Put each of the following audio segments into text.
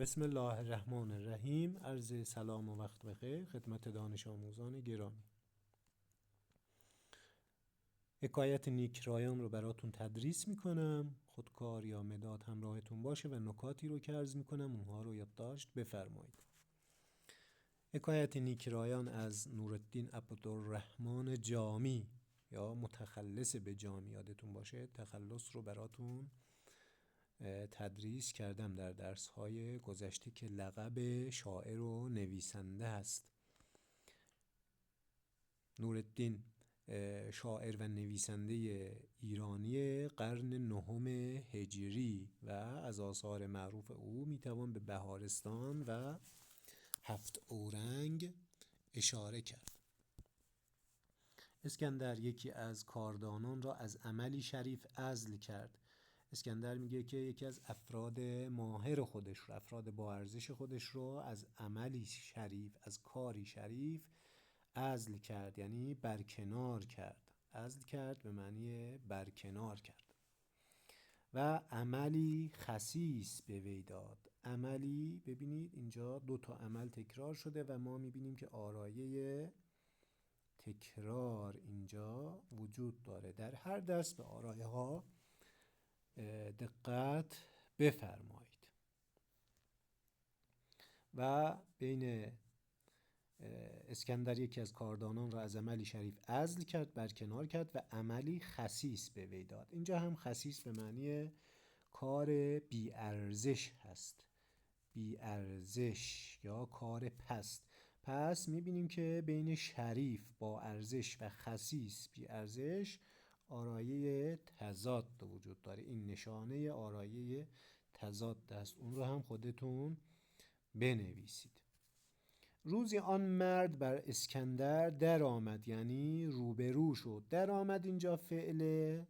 بسم الله الرحمن الرحیم. عرض سلام و وقت بخیر خدمت دانش آموزان گرامی. حکایت نیکرایان رو براتون تدریس میکنم. خودکار یا مداد همراهتون باشه و نکاتی رو که عرض میکنم اونها رو یادداشت بفرمایید. حکایت نیکرایان از نورالدین عبدالرحمن جامی یا متخلص به جامی، یادتون باشه تخلص رو براتون تدریس کردم در درس‌های گذشته که لقب شاعر و نویسنده است. نورالدین شاعر و نویسنده ایرانی قرن نهم هجری و از آثار معروف او میتوان به بهارستان و هفت اورنگ اشاره کرد. اسکندر یکی از کاردانان را از عملی شریف عزل کرد. اسکندر میگه که یکی از افراد ماهر خودش رو، افراد با ارزش خودش رو از عملی شریف، از کاری شریف عزل کرد، یعنی برکنار کرد. عزل کرد به معنی برکنار کرد. و عملی خسیس به وی داد. عملی، ببینید اینجا دو تا عمل تکرار شده و ما میبینیم که آرایه تکرار اینجا وجود داره. در هر درس به آرایه ها دقت بفرمایید. و بین اسکندر یکی از کاردانان را از عملی شریف عزل کرد، برکنار کرد و عملی خسیس به وی داد. اینجا هم خسیس به معنی کار بی ارزش هست، بی ارزش یا کار پست. پس میبینیم که بین شریف با ارزش و خسیس بی ارزش آرایه تضاد وجود داره. این نشانه آرایه تضاد است، اون رو هم خودتون بنویسید. روزی آن مرد بر اسکندر در آمد، یعنی روبرو شد. در آمد اینجا فعل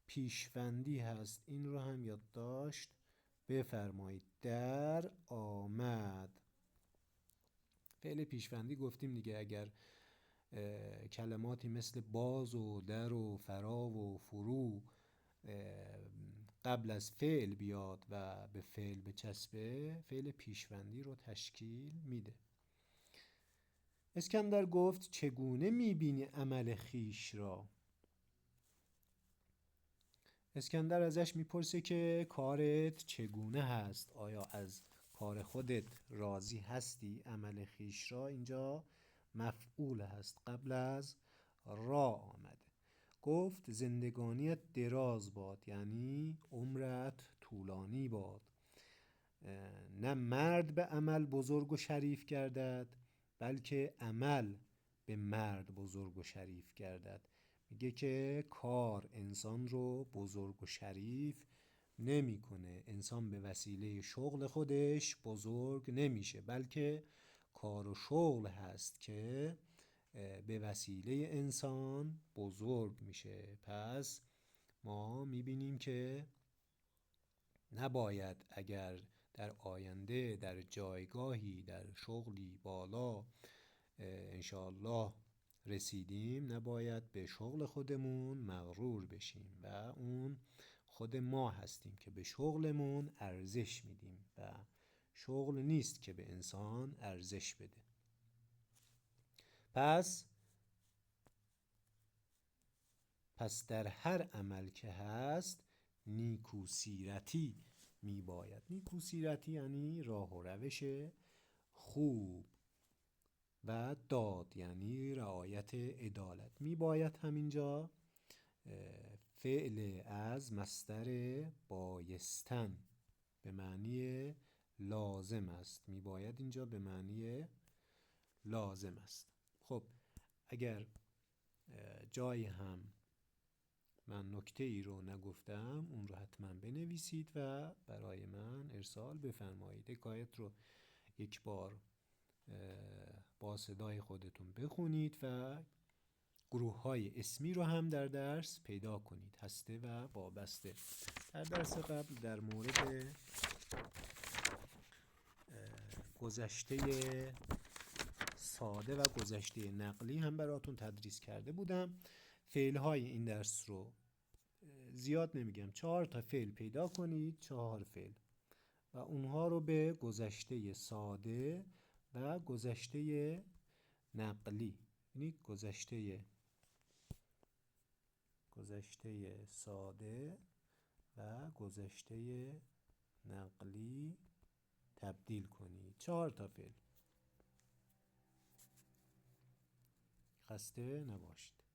پیشوندی هست، این رو هم یادداشت بفرمایید. در آمد فعل پیشوندی گفتیم دیگه، اگر کلماتی مثل باز و در و فرا و فرو قبل از فعل بیاد و به فعل بچسبه، فعل پیشوندی رو تشکیل میده. اسکندر گفت چگونه میبینی عمل خیش را؟ اسکندر ازش میپرسه که کارت چگونه هست؟ آیا از کار خودت راضی هستی؟ عمل خیش را اینجا مفعول هست، قبل از را آمده. گفت زندگانیت دراز باد، یعنی عمرت طولانی باد. نه مرد به عمل بزرگ و شریف گردد، بلکه عمل به مرد بزرگ و شریف گردد. میگه که کار انسان رو بزرگ و شریف نمیکنه. انسان به وسیله شغل خودش بزرگ نمیشه، بلکه کار و شغل هست که به وسیله انسان بزرگ میشه. پس ما میبینیم که نباید اگر در آینده در جایگاهی، در شغلی بالا انشاءالله رسیدیم، نباید به شغل خودمون مغرور بشیم و اون خود ما هستیم که به شغلمون ارزش میدیم و شغل نیست که به انسان ارزش بده. پس در هر عمل که هست نیکوسیرتی میباید. نیکوسیرتی یعنی راه و روش خوب و داد یعنی رعایت عدالت. میباید همینجا فعل از مصدر بایستن به معنی لازم است. میباید اینجا به معنی لازم است. خب اگر جایی هم من نکته ای رو نگفتم اون رو حتما بنویسید و برای من ارسال بفرمایید. حکایت رو یک بار با صدای خودتون بخونید و گروه های اسمی رو هم در درس پیدا کنید، هسته و وابسته. در درس قبل در مورد گذشته ساده و گذشته نقلی هم براتون تدریس کرده بودم. فعل های این درس رو زیاد نمیگم، 4 تا فعل پیدا کنید، 4 فعل و اونها رو به گذشته ساده و گذشته نقلی، یعنی گذشته ساده و گذشته نقلی تبدیل کنید. 4 تا فعل. خسته نباشید.